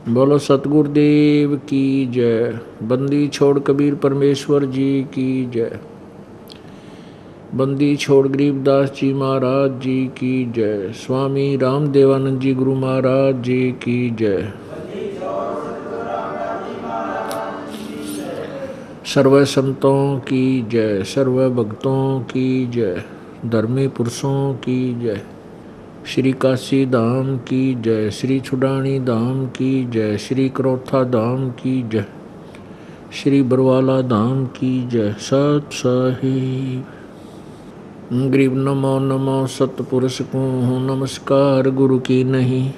बोलो सतगुरुदेव की जय। बंदी छोड़ कबीर परमेश्वर जी की जय। बंदी छोड़ गरीबदास जी महाराज जी की जय। स्वामी रामदेवानंद जी गुरु महाराज जी की जय। सर्व संतों की जय, सर्व भक्तों की जय, धर्मी पुरुषों की जय। श्री काशी धाम की जय, श्री छुडानी धाम की जय, श्री करोथा धाम की जय, श्री बरवाला धाम की जय। सत साहिब गरीब नमो नमो सतपुरुष को हूँ नमस्कार गुरु की नहीं।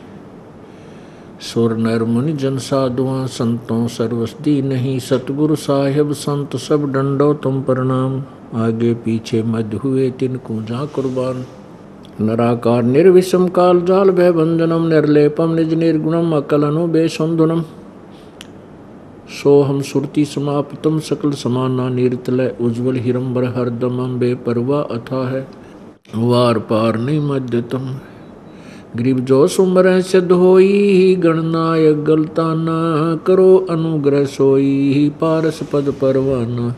सुर नर मुनि जन साधुआं संतों सर्वस्दी नहीं। सतगुरु साहिब संत सब डंडो तुम प्रणाम। आगे पीछे मध्य हुए तिनको जा कुर्बान। नराकार निर्विषम काल जाल भय भंजनम निर्लेपम निज निर्गुणम अकलनु बेसंधुनम। सोहम सुरति समापितम सकल समाना निर्तलय उज्ज्वल हिरंबर हरदमम बेपरवा अथा है वार पार नहीं मध्यतम। गरीब जो सुमर सिद्ध होई गणनायक गलता न करो अनुग्रह सोई पारस पद परवाना।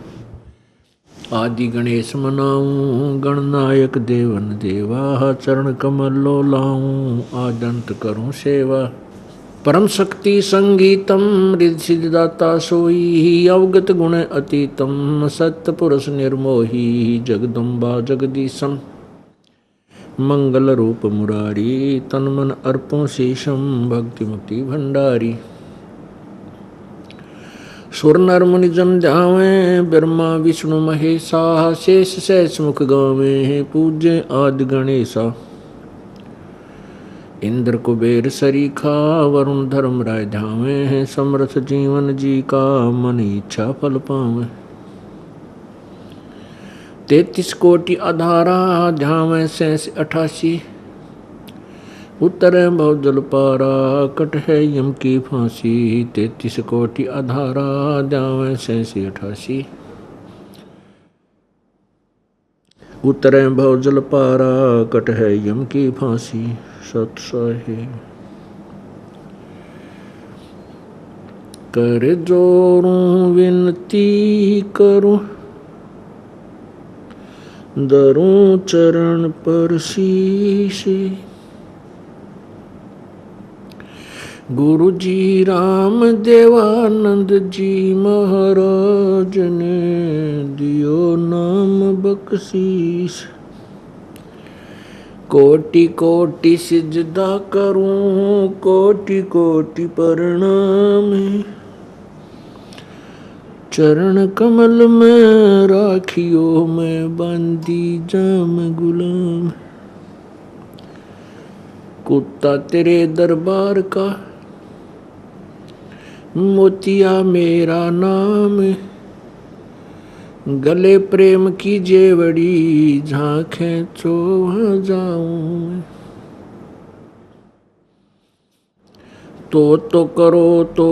आदि गणेश मनाऊं गणनायक देवन देवा चरण कमल लो लाऊं आदंत करूं सेवा। परम शक्ति संगीतम रिद्धि सिद्धिदाता सोई अवगत गुण अतीतम सत्य पुरुष निर्मोही जगदम्बा जगदीशम। मंगल रूप मुरारी तन मन अर्पों शेषम भक्ति मुक्ति भंडारी। सुर नर मुनि जन ध्यावे ब्रह्मा विष्णु महेशा शेष सहस मुख गावे पूज्य आदि गणेशा। इंद्र कुबेर सरीखा वरुण धर्म राय ध्यावे समर्थ जीवन जी का मन इच्छा फल पावे। 33 कोटि आधारा ध्यावे 88 उत्तर भव जल पारा कट है यम की फांसी। 33 कोटि आधारा ध्यावे 88 उत्तर भव जल पारा कट है यम की फांसी। सत साहिब कर जोरूं विनती करूं दरूं चरण पर शीश। गुरु जी राम देवानंद जी महाराज ने दियो नाम बख्शीश। कोटि कोटि सिजदा करूं कोटि कोटि प्रणाम। चरण कमल में राखियो मैं बंदी जाम गुलाम। कुत्ता तेरे दरबार का मोतिया मेरा नाम। गले प्रेम की जेवड़ी झांखें चो वहाँ जाऊं। तो करो तो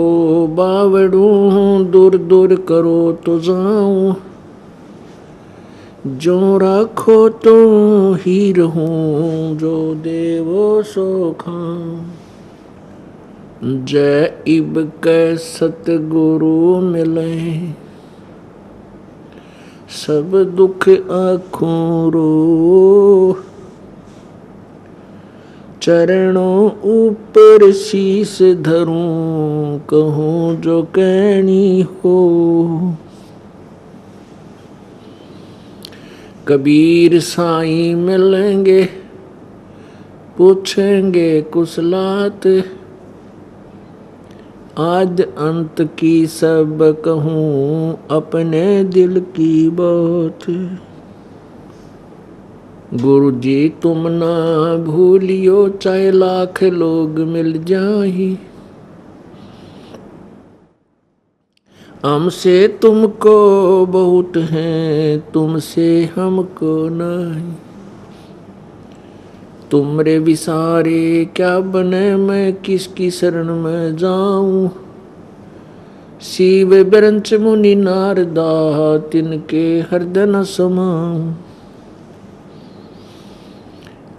बावड़ूं दूर दूर करो तो जाऊं। जो राखो तो ही रहूं जो देवो सो खाऊं। जय इब कै सतगुरु मिले सब दुख आँखों रो। चरणों ऊपर शीस धरूं कहूँ जो कहनी हो। कबीर साईं मिलेंगे पूछेंगे कुशलात। आद अंत की सब कहूँ अपने दिल की बात। गुरु जी तुम ना भूलियो चाहे लाख लोग मिल जाही। हमसे तुमको बहुत हैं तुमसे हमको नहीं। तुमरे विसारे क्या बने मैं किसकी शरण में जाऊं। शिव ब्रंच मुनि नारदा तिनके हृदय न समाऊं।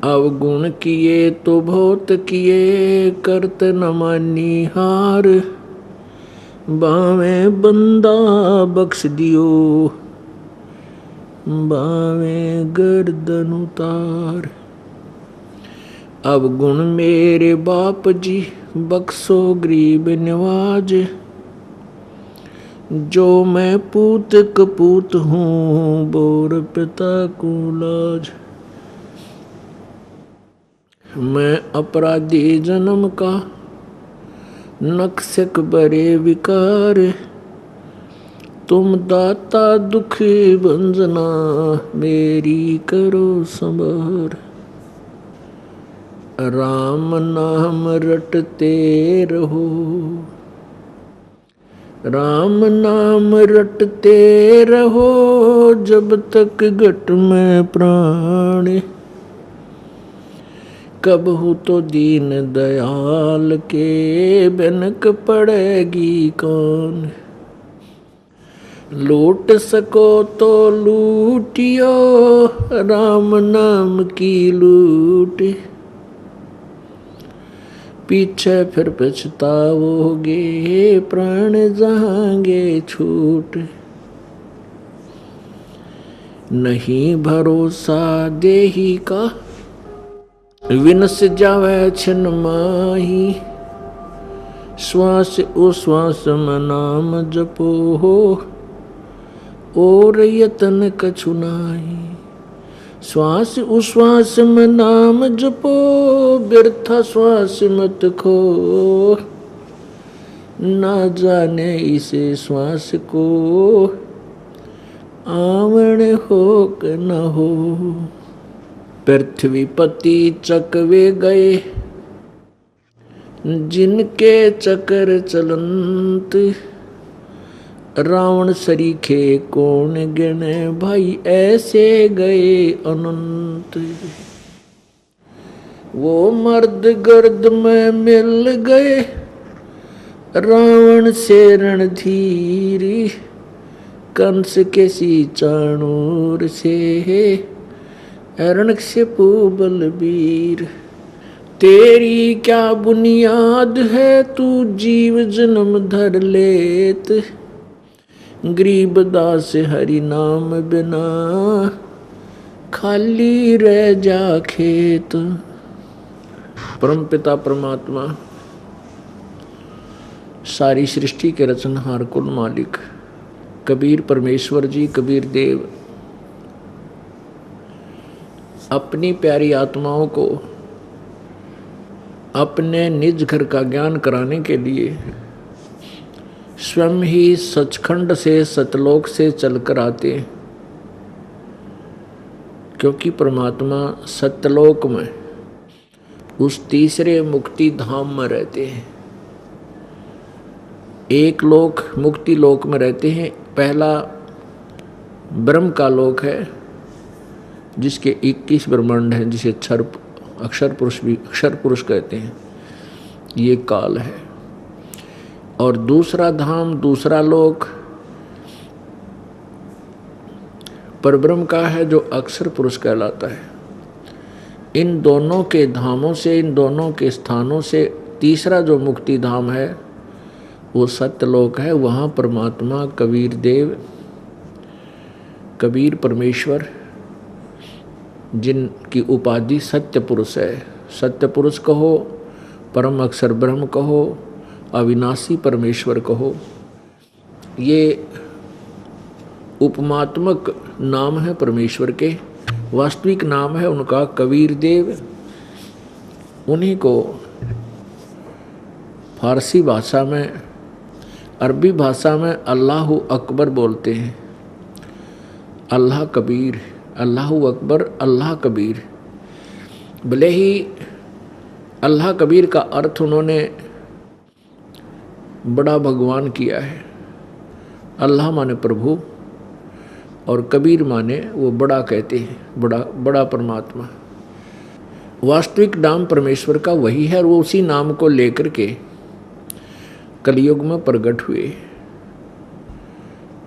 अवगुण किए तो बहुत किए, करत न मानी हार। बावे बंदा बख्श दियो, बावे गर्दन उतार। अवगुण मेरे बाप जी, बख्शो गरीब नवाज। जो मैं पूत कपूत हूँ, बोर पिता को लाज। मैं अपराधी जन्म का, नक्सक बरे विकार। तुम दाता दुखी भंजना, मेरी करो संभार। राम नाम रटते रहो, राम नाम रटते रहो, जब तक घट में प्राण। कब हो तो दीन दयाल के, बनक पड़ेगी कौन। लूट सको तो लूटियो, राम नाम की लूट। पीछे फिर पछताओगे, प्राण जाएंगे छूट। नहीं भरोसा देही का, विनस जावे छिन माही। श्वास उश्वास में नाम जपो हो, और यतन कछु नाही। श्वास उश्वास में नाम जपो, व्यर्थ श्वास मत खो। ना जाने इसे श्वास को, आवण हो कि न हो। पृथ्वीपति चकवे गए, जिनके चक्र चलंत। रावण सरीखे कौन गिने, भाई ऐसे गए अनंत। वो मर्द गर्द में मिल गए, रावण से रणधीरी। कंस के सी चाणूर से, हिरण्यकशिपु बलबीर। तेरी क्या बुनियाद है, तू जीव जन्म धर लेत। गरीबदास हरि नाम बिना, खाली रह जा खेत। परमपिता परमात्मा, सारी सृष्टि के रचनहार कुल मालिक कबीर परमेश्वर जी, कबीर देव अपनी प्यारी आत्माओं को अपने निज घर का ज्ञान कराने के लिए स्वयं ही सचखंड से, सतलोक से चलकर आते हैं। क्योंकि परमात्मा सतलोक में उस तीसरे मुक्ति धाम में रहते हैं। एक लोक मुक्ति लोक में रहते हैं, पहला ब्रह्म का लोक है, जिसके 21 ब्रह्मांड हैं, जिसे अक्षर पुरुष भी अक्षर पुरुष कहते हैं। ये काल है। और दूसरा धाम, दूसरा लोक परब्रह्म का है, जो अक्षर पुरुष कहलाता है। इन दोनों के धामों से, इन दोनों के स्थानों से तीसरा जो मुक्ति धाम है, वो सत्यलोक है। वहाँ परमात्मा कबीर देव, कबीर परमेश्वर, जिनकी उपाधि सत्य पुरुष है। सत्य पुरुष कहो, परम अक्षर ब्रह्म कहो, अविनाशी परमेश्वर कहो, ये उपमात्मक नाम है परमेश्वर के। वास्तविक नाम है उनका कबीर देव। उन्हीं को फारसी भाषा में, अरबी भाषा में अल्लाह अकबर बोलते हैं। अल्लाह कबीर, अल्लाह अकबर, अल्लाह कबीर। भले ही अल्लाह कबीर का अर्थ उन्होंने बड़ा भगवान किया है। अल्लाह माने प्रभु और कबीर माने वो बड़ा कहते हैं, बड़ा परमात्मा। वास्तविक नाम परमेश्वर का वही है और वो उसी नाम को लेकर के कलयुग में प्रकट हुए।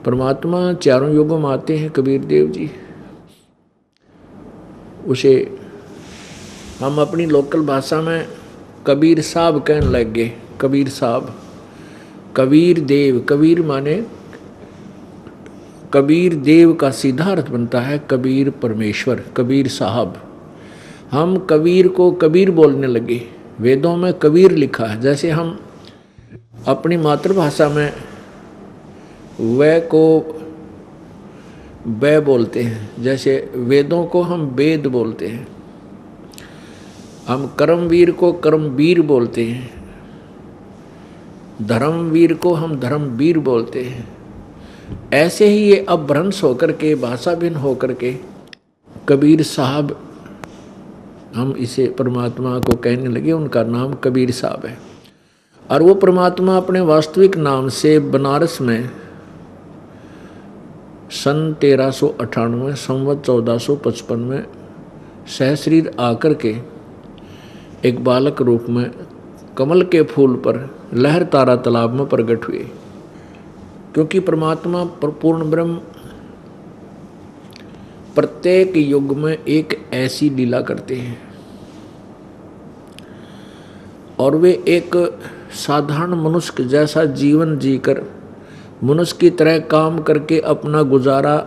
परमात्मा चारों युगों में आते हैं कबीर देव जी। उसे हम अपनी लोकल भाषा में कबीर साहब कहने लग गए। कबीर साहब, कबीर देव, कबीर माने कबीर देव का सीधा अर्थ बनता है कबीर परमेश्वर, कबीर साहब। हम कबीर को कबीर बोलने लगे। वेदों में कबीर लिखा है। जैसे हम अपनी मातृभाषा में वह को बै बोलते हैं, जैसे वेदों को हम वेद बोलते हैं। हम कर्मवीर को कर्मवीर बोलते हैं, धर्मवीर को हम धर्मवीर बोलते हैं। ऐसे ही ये अपभ्रंश होकर के, भाषा भिन्न होकर के कबीर साहब हम इसे परमात्मा को कहने लगे। उनका नाम कबीर साहब है। और वो परमात्मा अपने वास्तविक नाम से बनारस में सन 1398 संवत 1455 में सहशरीर आकर के एक बालक रूप में कमल के फूल पर लहर तारा तालाब में प्रकट हुए। क्योंकि परमात्मा पूर्ण ब्रह्म प्रत्येक युग में एक ऐसी लीला करते हैं और वे एक साधारण मनुष्य जैसा जीवन जीकर मनुष्य की तरह काम करके अपना गुजारा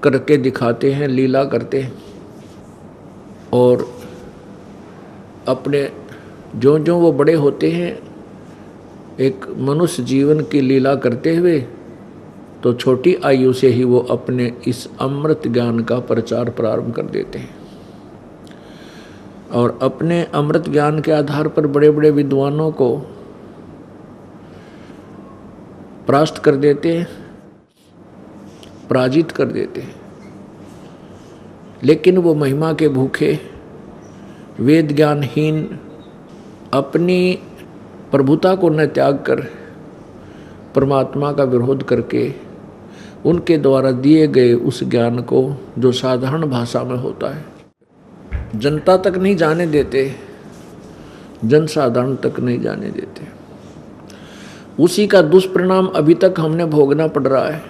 करके दिखाते हैं, लीला करते हैं। और अपने जो जो वो बड़े होते हैं एक मनुष्य जीवन की लीला करते हुए, तो छोटी आयु से ही वो अपने इस अमृत ज्ञान का प्रचार प्रारंभ कर देते हैं और अपने अमृत ज्ञान के आधार पर बड़े बड़े विद्वानों को परास्त कर देते हैं, पराजित कर देते हैं। लेकिन वो महिमा के भूखे, वेद ज्ञानहीन, अपनी प्रभुता को न त्याग कर परमात्मा का विरोध करके उनके द्वारा दिए गए उस ज्ञान को जो साधारण भाषा में होता है जनता तक नहीं जाने देते, जनसाधारण तक नहीं जाने देते। उसी का दुष्परिणाम अभी तक हमने भोगना पड़ रहा है।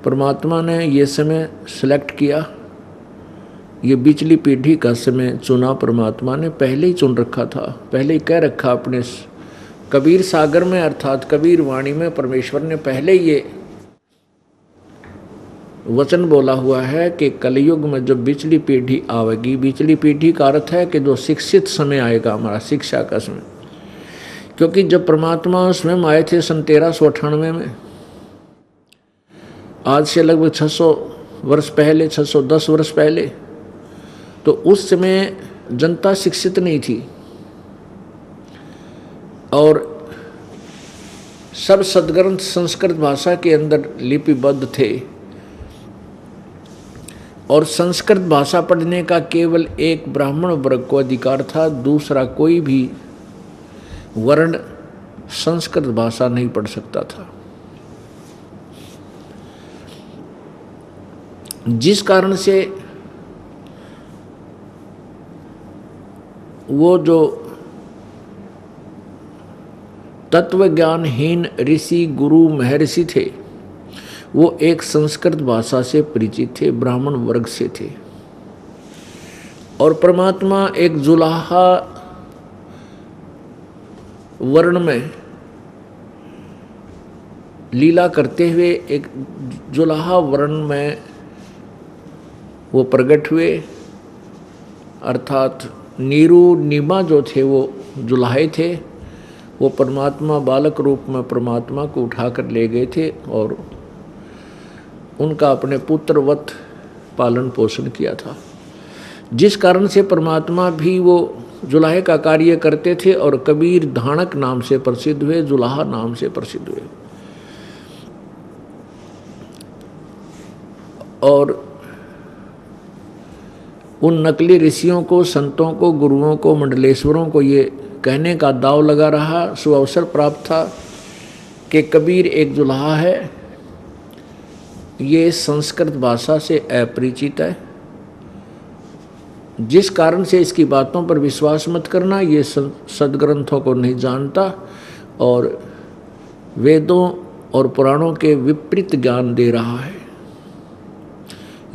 परमात्मा ने ये समय सिलेक्ट किया, ये बिचली पीढ़ी का समय चुना। परमात्मा ने पहले ही चुन रखा था, पहले ही कह रखा अपने कबीर सागर में अर्थात कबीर वाणी में परमेश्वर ने पहले ये वचन बोला हुआ है कि कलयुग में जब बिचली पीढ़ी आवेगी, बिचली पीढ़ी का अर्थ है कि जो शिक्षित समय आएगा, हमारा शिक्षा का समय। क्योंकि जब परमात्मा स्वयं आए थे सन 1398 में, आज से लगभग 600 वर्ष पहले, 610 वर्ष पहले, तो उस समय जनता शिक्षित नहीं थी और सब सदग्रंथ संस्कृत भाषा के अंदर लिपिबद्ध थे और संस्कृत भाषा पढ़ने का केवल एक ब्राह्मण वर्ग को अधिकार था, दूसरा कोई भी वर्ण संस्कृत भाषा नहीं पढ़ सकता था। जिस कारण से वो जो तत्व ज्ञानहीन ऋषि गुरु महर्षि थे वो एक संस्कृत भाषा से परिचित थे, ब्राह्मण वर्ग से थे। और परमात्मा एक जुलाहा वर्ण में लीला करते हुए एक जुलाहा वर्ण में वो प्रकट हुए, अर्थात नीरू नीमा जो थे वो जुलाहे थे। वो परमात्मा बालक रूप में परमात्मा को उठाकर ले गए थे और उनका अपने पुत्रवत पालन पोषण किया था। जिस कारण से परमात्मा भी वो जुलाहे का कार्य करते थे और कबीर धानक नाम से प्रसिद्ध हुए, जुलाहा नाम से प्रसिद्ध हुए। और उन नकली ऋषियों को, संतों को, गुरुओं को, मंडलेश्वरों को ये कहने का दाव लगा रहा, सुअवसर प्राप्त था कि कबीर एक जुलाहा है, ये संस्कृत भाषा से अपरिचित है, जिस कारण से इसकी बातों पर विश्वास मत करना, ये सदग्रंथों को नहीं जानता और वेदों और पुराणों के विपरीत ज्ञान दे रहा है,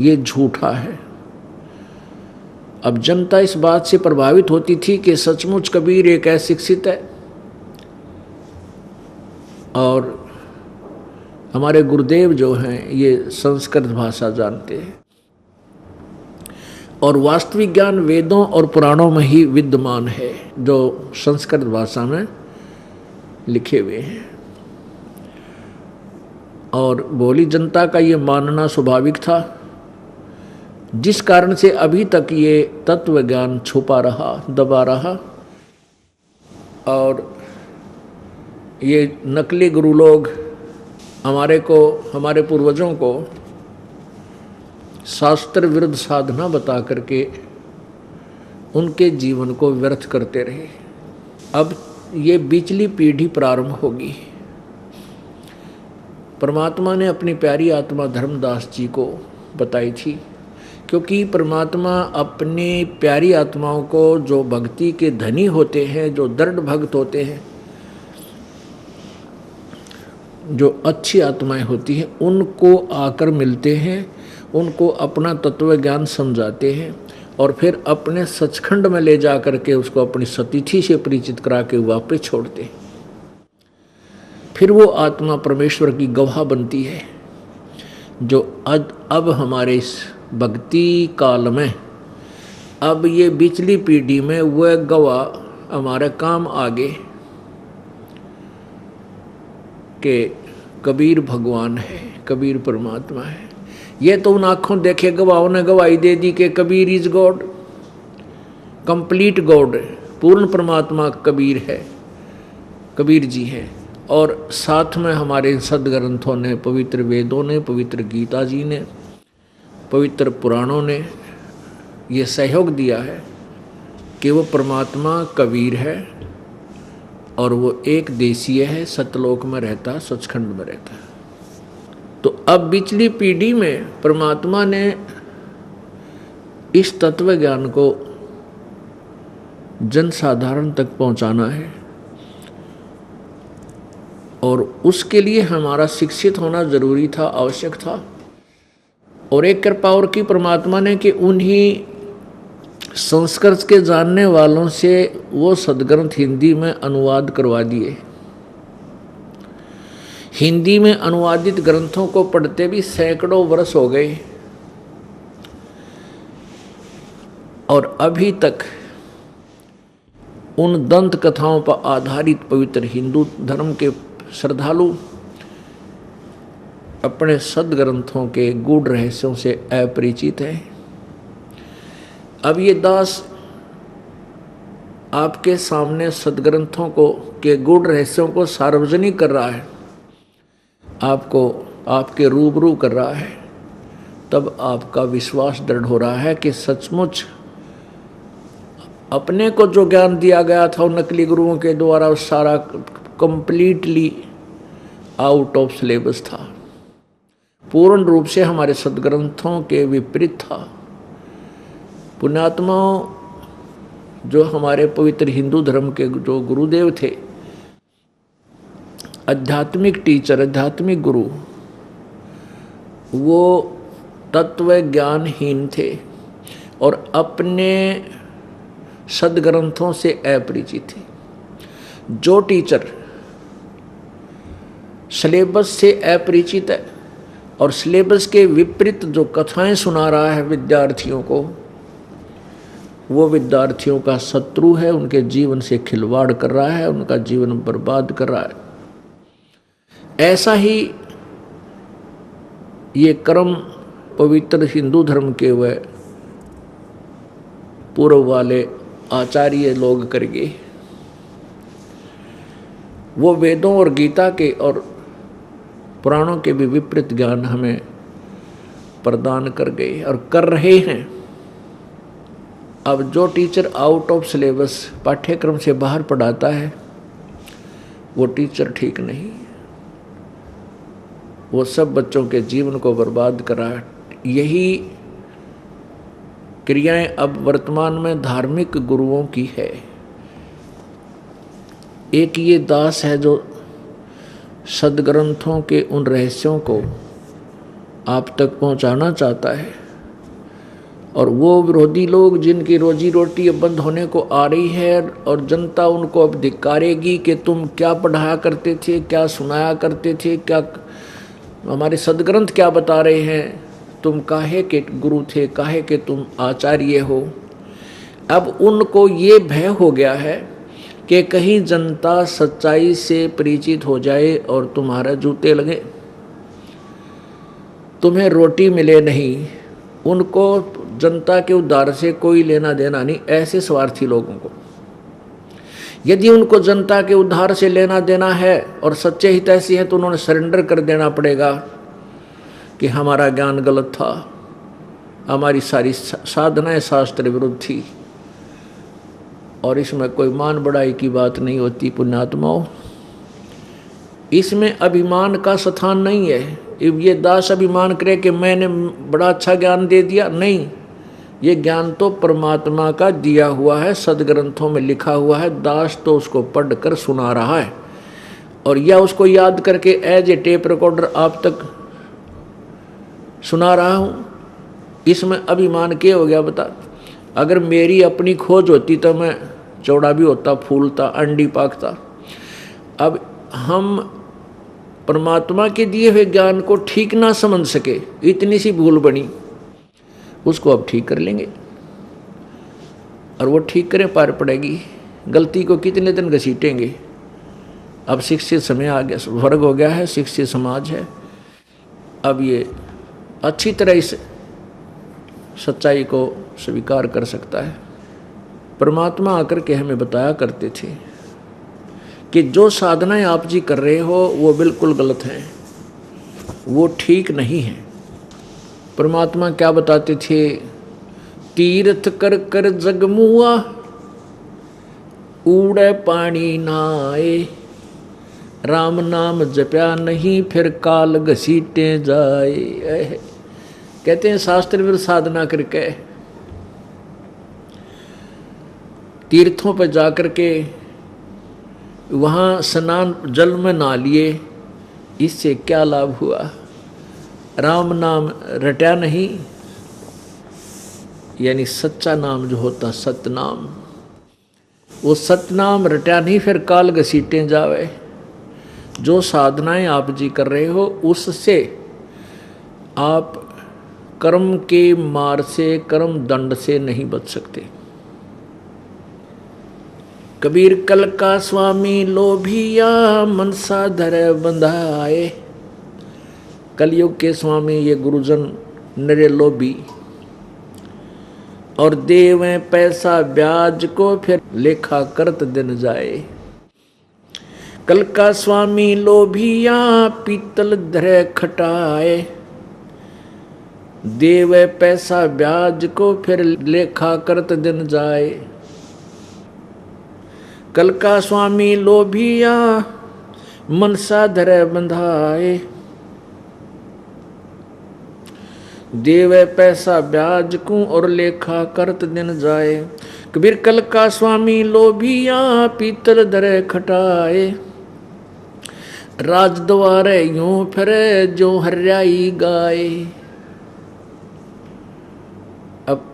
ये झूठा है। अब जनता इस बात से प्रभावित होती थी कि सचमुच कबीर एक अशिक्षित है और हमारे गुरुदेव जो हैं ये संस्कृत भाषा जानते हैं और वास्तविक ज्ञान वेदों और पुराणों में ही विद्यमान है जो संस्कृत भाषा में लिखे हुए हैं। और भोली जनता का ये मानना स्वाभाविक था, जिस कारण से अभी तक ये तत्व ज्ञान छुपा रहा, दबा रहा। और ये नकली गुरु लोग हमारे पूर्वजों को शास्त्र विरुद्ध साधना बता करके उनके जीवन को व्यर्थ करते रहे। अब ये बिचली पीढ़ी प्रारंभ होगी। परमात्मा ने अपनी प्यारी आत्मा धर्मदास जी को बताई थी, क्योंकि परमात्मा अपनी प्यारी आत्माओं को, जो भक्ति के धनी होते हैं, जो दृढ़ भक्त होते हैं, जो अच्छी आत्माएं होती हैं, उनको आकर मिलते हैं, उनको अपना तत्व ज्ञान समझाते हैं और फिर अपने सचखंड में ले जा करके उसको अपनी सतिथि से परिचित करा के वापस छोड़ते हैं। फिर वो आत्मा परमेश्वर की गवाह बनती है, जो अब हमारे इस भक्ति काल में, अब ये पिछली पीढ़ी में वह गवाह हमारे काम आगे कि कबीर भगवान है, कबीर परमात्मा है। ये तो उन आँखों देखे गवाहों ने गवाही दे दी कि Kabir is God, complete God, पूर्ण परमात्मा कबीर है, कबीर जी हैं। और साथ में हमारे सदग्रंथों ने, पवित्र वेदों ने, पवित्र गीता जी ने, पवित्र पुराणों ने ये सहयोग दिया है कि वो परमात्मा कबीर है और वो एक देशीय है, सतलोक में रहता है, सचखंड में रहता है। तो अब पिछली पीढ़ी में परमात्मा ने इस तत्व ज्ञान को जनसाधारण तक पहुंचाना है और उसके लिए हमारा शिक्षित होना जरूरी था, आवश्यक था। और एक कृपा और की परमात्मा ने कि उन्हीं संस्कृत के जानने वालों से वो सदग्रंथ हिंदी में अनुवाद करवा दिए। हिंदी में अनुवादित ग्रंथों को पढ़ते भी सैकड़ों वर्ष हो गए और अभी तक उन दंत कथाओं पर आधारित पवित्र हिंदू धर्म के श्रद्धालु अपने सदग्रंथों के गूढ़ रहस्यों से अपरिचित हैं। अब ये दास आपके सामने सदग्रंथों को के गूढ़ रहस्यों को सार्वजनिक कर रहा है, आपको आपके रूबरू कर रहा है, तब आपका विश्वास दृढ़ हो रहा है कि सचमुच अपने को जो ज्ञान दिया गया था उन नकली गुरुओं के द्वारा, उस सारा कंप्लीटली आउट ऑफ सिलेबस था, पूर्ण रूप से हमारे सदग्रंथों के विपरीत था। पुण्यात्माओं, जो हमारे पवित्र हिंदू धर्म के जो गुरुदेव थे, आध्यात्मिक टीचर, आध्यात्मिक गुरु, वो तत्व ज्ञानहीन थे और अपने सदग्रंथों से अपरिचित थे। जो टीचर सिलेबस से अपरिचित है और सिलेबस के विपरीत जो कथाएं सुना रहा है विद्यार्थियों को, वो विद्यार्थियों का शत्रु है, उनके जीवन से खिलवाड़ कर रहा है, उनका जीवन बर्बाद कर रहा है। ऐसा ही ये कर्म पवित्र हिंदू धर्म के वह पूर्व वाले आचार्य लोग करके वो वेदों और गीता के और पुराणों के भी विपरीत ज्ञान हमें प्रदान कर गए और कर रहे हैं। अब जो टीचर आउट ऑफ सिलेबस, पाठ्यक्रम से बाहर पढ़ाता है, वो टीचर ठीक नहीं, वो सब बच्चों के जीवन को बर्बाद कर रहा है। यही क्रियाएं अब वर्तमान में धार्मिक गुरुओं की है। एक ये दास है जो सदग्रंथों के उन रहस्यों को आप तक पहुंचाना चाहता है और वो विरोधी लोग जिनकी रोजी रोटी अब बंद होने को आ रही है और जनता उनको अब धिक्कारेगी कि तुम क्या पढ़ाया करते थे, क्या सुनाया करते थे, क्या हमारे सदग्रंथ क्या बता रहे हैं, तुम काहे के गुरु थे, काहे के तुम आचार्य हो। अब उनको ये भय हो गया है कि कहीं जनता सच्चाई से परिचित हो जाए और तुम्हारे जूते लगे, तुम्हें रोटी मिले नहीं। उनको जनता के उद्धार से कोई लेना देना नहीं, ऐसे स्वार्थी लोगों को। यदि उनको जनता के उद्धार से लेना देना है और सच्चे हितैषी हैं तो उन्होंने सरेंडर कर देना पड़ेगा कि हमारा ज्ञान गलत था, हमारी सारी साधनाएं शास्त्र विरुद्ध थी। और इसमें कोई मान बढ़ाई की बात नहीं होती पुण्यात्माओं, इसमें अभिमान का स्थान नहीं है। ये दास अभिमान करे कि मैंने बड़ा अच्छा ज्ञान दे दिया, नहीं, ये ज्ञान तो परमात्मा का दिया हुआ है, सदग्रंथों में लिखा हुआ है, दास तो उसको पढ़कर सुना रहा है और या उसको याद करके एज ए टेप रिकॉर्डर आप तक सुना रहा हूँ। इसमें अभिमान क्या हो गया बता। अगर मेरी अपनी खोज होती तो मैं चौड़ा भी होता, फूलता, अंडी पाकता। अब हम परमात्मा के दिए हुए ज्ञान को ठीक ना समझ सके, इतनी सी भूल बनी, उसको अब ठीक कर लेंगे और वो ठीक करें पार पड़ेगी। गलती को कितने दिन घसीटेंगे। अब शिक्षित समय आ गया, वर्ग हो गया है, शिक्षित समाज है। अब ये अच्छी तरह इस सच्चाई को स्वीकार कर सकता है। परमात्मा आकर के हमें बताया करते थे कि जो साधनाएं आप जी कर रहे हो वो बिल्कुल गलत हैं, वो ठीक नहीं है। परमात्मा क्या बताते थे, तीर्थ कर कर जगमुआ उड़े पानी नाए, राम नाम जप्या नहीं फिर काल घसीटे जाए। कहते हैं शास्त्र विरुद्ध साधना करके तीर्थों पर जाकर के वहाँ स्नान जल में नहा लिए, इससे क्या लाभ हुआ। राम नाम रटा नहीं, यानी सच्चा नाम जो होता सतनाम, वो सतनाम रटा नहीं फिर काल घसीटे जावे। जो साधनाएं आप जी कर रहे हो उससे आप कर्म के मार से, कर्म दंड से नहीं बच सकते। कबीर कल का स्वामी लोभिया मनसा धर बंधाए। कलयुग के स्वामी ये गुरुजन नरे लोभी और देवें पैसा ब्याज को फिर लेखा करत दिन जाए। कल का स्वामी लोभिया पीतल धरे खटाए, देवे पैसा ब्याज को फिर लेखा करत दिन जाए। कल का स्वामी लोभिया मनसा धरे बंधाए, देवे पैसा ब्याज को और लेखा करत दिन जाए। कबीर कल का स्वामी लोभिया पीतल धरे खटाए, राज द्वारे यूं फिरे जो हरियाई गाए। अब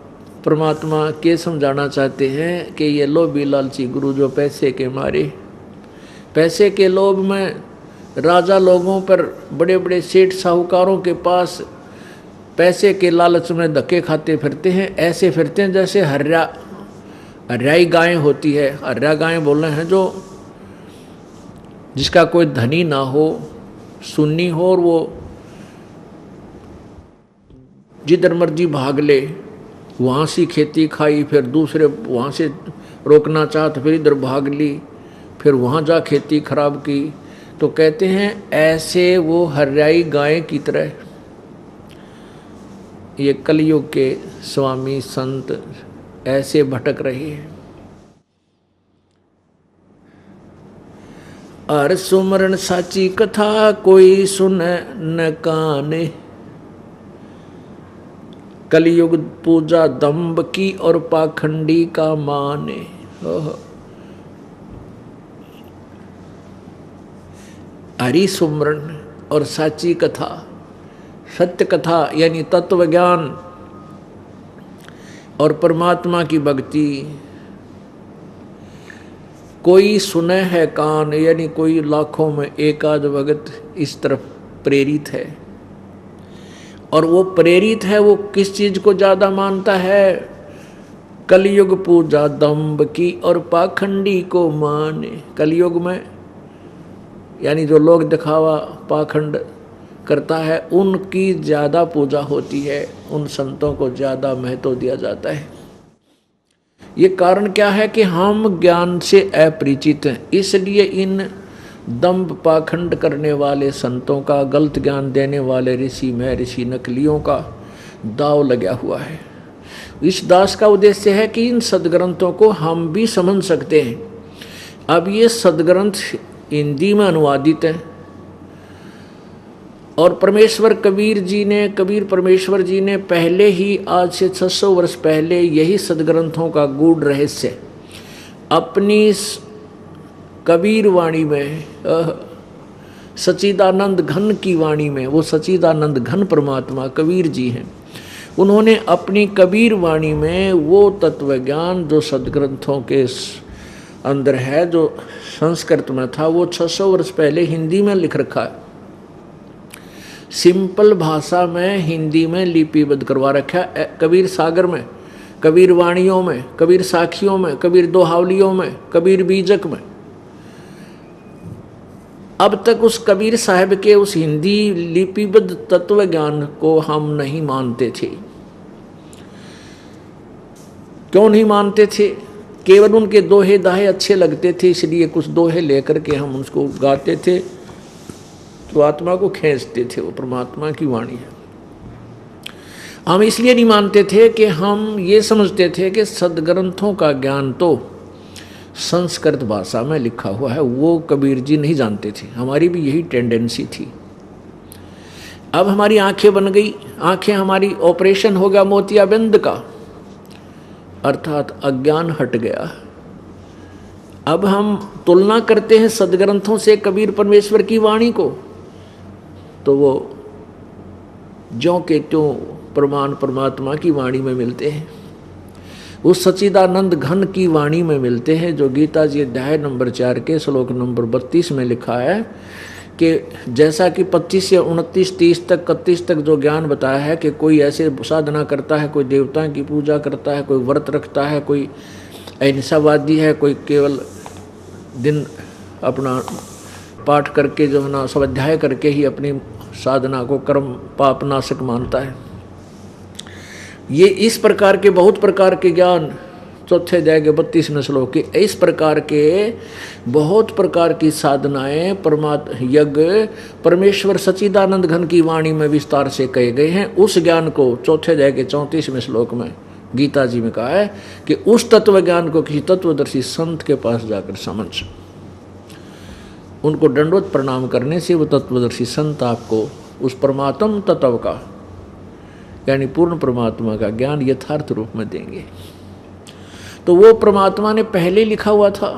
परमात्मा के समझाना चाहते हैं कि ये लोभी लालची गुरु जो पैसे के मारे, पैसे के लोभ में राजा लोगों पर, बड़े बड़े सेठ साहूकारों के पास पैसे के लालच में धक्के खाते फिरते हैं। ऐसे फिरते हैं जैसे हरियाई गायें होती है। हरिया गायें बोल रहे हैं जो जिसका कोई धनी ना हो, सुन्नी हो, और वो जिधर मर्जी भाग ले, वहाँ से खेती खाई, फिर दूसरे वहाँ से रोकना चाह तो फिर इधर भाग ली, फिर वहाँ जा खेती खराब की। तो कहते हैं ऐसे वो हरियाई गाय की तरह ये कलयुग के स्वामी संत ऐसे भटक रहे हैं। हर सुमरन साची कथा कोई सुने न काने, कलयुग पूजा दंभ की और पाखंडी का माने। हरि सुमरन और साची कथा, सत्य कथा यानी तत्व ज्ञान, और परमात्मा की भक्ति कोई सुने है कान, यानी कोई लाखों में एक आध भगत इस तरफ प्रेरित है। और वो प्रेरित है, वो किस चीज को ज्यादा मानता है? कलयुग पूजा दंभ की और पाखंडी को माने। कलयुग में यानी जो लोग दिखावा पाखंड करता है उनकी ज्यादा पूजा होती है, उन संतों को ज्यादा महत्व दिया जाता है। ये कारण क्या है कि हम ज्ञान से अपरिचित हैं, इसलिए इन दंभ पाखंड करने वाले संतों का, गलत ज्ञान देने वाले ऋषि में ऋषि नकलियों का दाव लगा हुआ है। इस दास का उद्देश्य है कि इन सदग्रंथों को हम भी समझ सकते हैं। अब ये सदग्रंथ हिंदी में अनुवादित हैं और कबीर परमेश्वर जी ने पहले ही, आज से 600 वर्ष पहले, यही सदग्रंथों का गूढ़ रहस्य अपनी कबीर वाणी में, सच्चिदानंद घन की वाणी में, वो सच्चिदानंद घन परमात्मा कबीर जी हैं, उन्होंने अपनी कबीर वाणी में वो तत्व ज्ञान जो सदग्रंथों के अंदर है, जो संस्कृत में था, वो 600 वर्ष पहले हिंदी में लिख रखा है। सिंपल भाषा में हिंदी में लिपिबद्ध करवा रखा है, कबीर सागर में, कबीर वाणियों में, कबीर साखियों में, कबीर दोहावलियों में, कबीर बीजक में। अब तक उस कबीर साहब के उस हिंदी लिपिबद्ध तत्व ज्ञान को हम नहीं मानते थे। क्यों नहीं मानते थे? केवल उनके दोहे दाहे अच्छे लगते थे, इसलिए कुछ दोहे लेकर के हम उसको गाते थे तो आत्मा को खींचते थे। वो परमात्मा की वाणी है। हम इसलिए नहीं मानते थे कि हम ये समझते थे कि सदग्रंथों का ज्ञान तो संस्कृत भाषा में लिखा हुआ है, वो कबीर जी नहीं जानते थे। हमारी भी यही टेंडेंसी थी। अब हमारी आंखें बन गई, आंखें हमारी ऑपरेशन हो गया मोतियाबिंद का, अर्थात अज्ञान हट गया। अब हम तुलना करते हैं सदग्रंथों से कबीर परमेश्वर की वाणी को, तो वो ज्यों के त्यों प्रमाण परमात्मा की वाणी में मिलते हैं, उस सच्चिदानंद घन की वाणी में मिलते हैं, जो गीता जी अध्याय नंबर 4 के श्लोक नंबर 32 में लिखा है कि जैसा कि 25 से 29, 30 तक, 31 तक जो ज्ञान बताया है कि कोई ऐसे साधना करता है, कोई देवताओं की पूजा करता है, कोई व्रत रखता है, कोई अहिंसावादी है, कोई केवल दिन अपना पाठ करके जो है ना स्वाध्याय करके ही अपनी साधना को कर्म पाप नाशक मानता है। ये इस प्रकार के बहुत प्रकार के ज्ञान चौथे अध्याय के 32वें श्लोक के, इस प्रकार के बहुत प्रकार की साधनाएं यज्ञ परमेश्वर सच्चिदानंद घन की वाणी में विस्तार से कहे गए हैं। उस ज्ञान को चौथे अध्याय के 34वें श्लोक में गीता जी में कहा है कि उस तत्व ज्ञान को किसी तत्वदर्शी संत के पास जाकर समझ, उनको दंडवत प्रणाम करने से वो तत्वदर्शी संत आपको उस परमात्म तत्व का यानी पूर्ण परमात्मा का ज्ञान यथार्थ रूप में देंगे। तो वो परमात्मा ने पहले लिखा हुआ था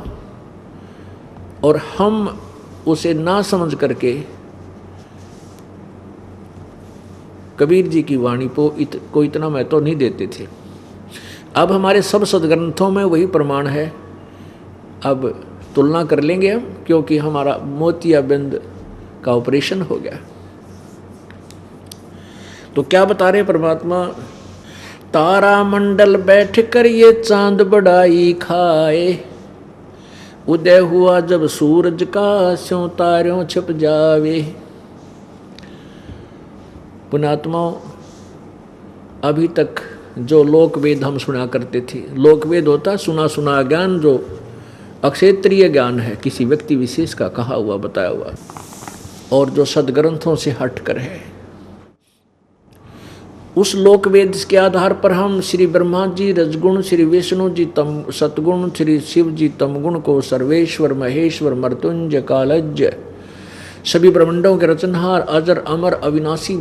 और हम उसे ना समझ करके कबीर जी की वाणी को इतना महत्व नहीं देते थे। अब हमारे सब सदग्रंथों में वही प्रमाण है। अब तुलना कर लेंगे हम, क्योंकि हमारा मोतियाबिंद का ऑपरेशन हो गया। तो क्या बता रहे परमात्मा? तारा मंडल बैठ कर ये चांद बड़ाई खाए, उदय हुआ जब सूरज का स्यों तारों छिप जावे। पुण्यात्माओं, अभी तक जो लोकवेद हम सुना करते थे, लोकवेद होता सुना सुना ज्ञान, जो अक्षेत्रीय ज्ञान है, किसी व्यक्ति विशेष का कहा हुआ बताया हुआ, और जो सदग्रंथों से हटकर है। उस लोकवेद के आधार पर हम श्री ब्रह्मा जी रजगुण, श्री विष्णु जी सतगुण, श्री शिव जी तमगुण को सर्वेश्वर महेश्वर मर्त्युंजय कालज्य सभी ब्रह्मांडों के रचनहार अजर अमर अविनाशी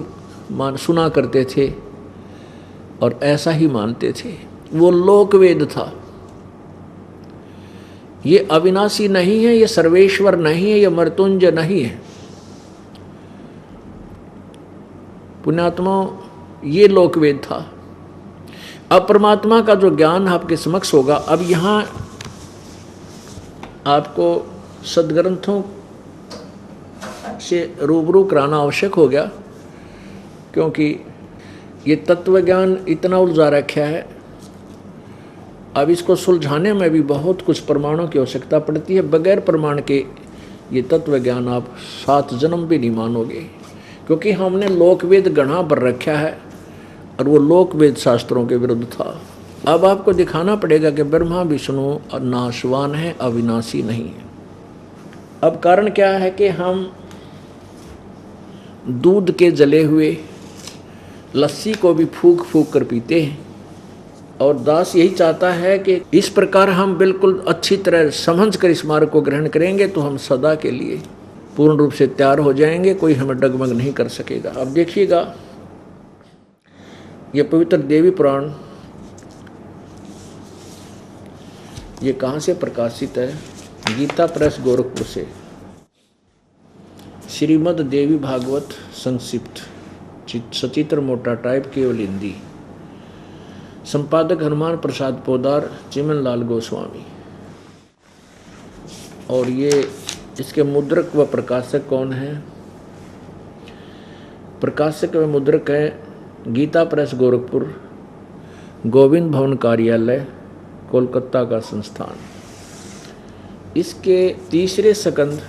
सुना करते थे और ऐसा ही मानते थे। वो लोकवेद था। ये अविनाशी नहीं है, ये सर्वेश्वर नहीं है, ये मर्त्युंजय नहीं है। पुण्यात्माओं, ये लोकवेद था। अब परमात्मा का जो ज्ञान आपके समक्ष होगा, अब यहाँ आपको सदग्रंथों से रूबरू कराना आवश्यक हो गया, क्योंकि ये तत्व ज्ञान इतना उलझा रखा है। अब इसको सुलझाने में भी बहुत कुछ प्रमाणों की आवश्यकता पड़ती है। बगैर प्रमाण के ये तत्व ज्ञान आप 7 जन्म भी नहीं मानोगे, क्योंकि हमने लोकवेद गढ़ा पर रखा है और वो लोकवेद शास्त्रों के विरुद्ध था। अब आपको दिखाना पड़ेगा कि ब्रह्मा विष्णु नाशवान है, अविनाशी नहीं है। अब कारण क्या है कि हम दूध के जले हुए लस्सी को भी फूंक फूंक कर पीते हैं, और दास यही चाहता है कि इस प्रकार हम बिल्कुल अच्छी तरह समझ कर इस मार्ग को ग्रहण करेंगे तो हम सदा के लिए पूर्ण रूप से तैयार हो जाएंगे, कोई हमें डगमग नहीं कर सकेगा। अब देखिएगा, ये पवित्र देवी पुराण ये कहाँ से प्रकाशित है? गीता प्रेस गोरखपुर से। श्रीमद् देवी भागवत संक्षिप्त, सचित्र मोटा टाइप, केवल हिंदी। संपादक हनुमान प्रसाद पोदार, चिमन लाल गोस्वामी। और ये इसके मुद्रक व प्रकाशक कौन है? प्रकाशक व मुद्रक है गीता प्रेस गोरखपुर, गोविंद भवन कार्यालय, कोलकाता का संस्थान। इसके तीसरे सकंद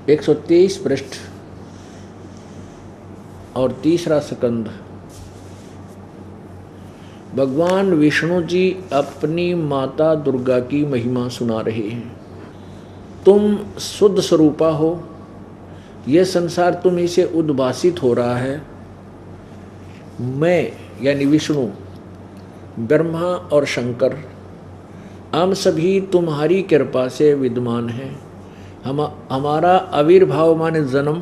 123 पृष्ठ और तीसरा सकंद, भगवान विष्णु जी अपनी माता दुर्गा की महिमा सुना रहे हैं। तुम शुद्ध स्वरूपा हो, यह संसार तुम्ही से उद्भासित हो रहा है। मैं यानी विष्णु, ब्रह्मा और शंकर, हम सभी तुम्हारी कृपा से विद्यमान हैं। हमारा आविर्भाव माने जन्म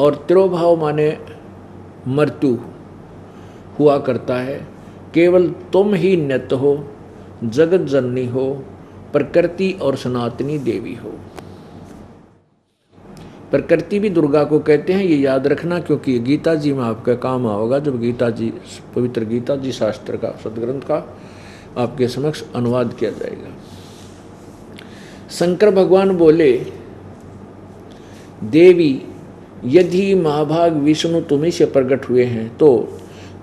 और तिरोभाव माने मृत्यु हुआ करता है। केवल तुम ही नित्य हो, जगत जननी हो, प्रकृति और सनातनी देवी हो। प्रकृति भी दुर्गा को कहते हैं, ये याद रखना, क्योंकि गीता जी में आपका काम आओगा जब गीता जी, पवित्र गीता जी शास्त्र का, सदग्रंथ का आपके समक्ष अनुवाद किया जाएगा। शंकर भगवान बोले, देवी यदि महाभाग विष्णु तुम्ही से प्रकट हुए हैं तो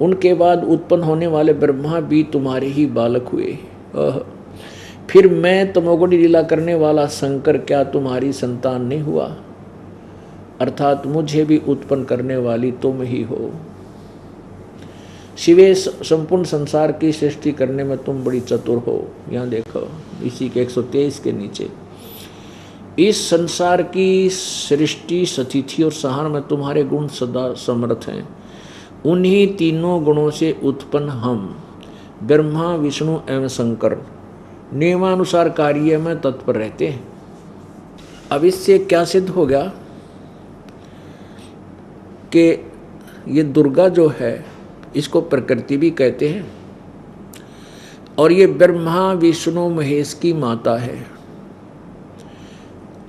उनके बाद उत्पन्न होने वाले ब्रह्मा भी तुम्हारे ही बालक हुए। फिर मैं तमोगुणी लीला करने वाला शंकर क्या तुम्हारी संतान नहीं हुआ? अर्थात मुझे भी उत्पन्न करने वाली तुम ही हो। शिवे संपूर्ण संसार की सृष्टि करने में तुम बड़ी चतुर हो। यहाँ देखो, इसी के 123 के नीचे, इस संसार की सृष्टि, स्थिति और संहार में तुम्हारे गुण सदा समर्थ हैं। उन्हीं तीनों गुणों से उत्पन्न हम ब्रह्मा, विष्णु एवं शंकर नियमानुसार कार्य में तत्पर रहते हैं। अब इससे क्या सिद्ध हो गया कि ये दुर्गा जो है, इसको प्रकृति भी कहते हैं, और ये ब्रह्मा विष्णु महेश की माता है।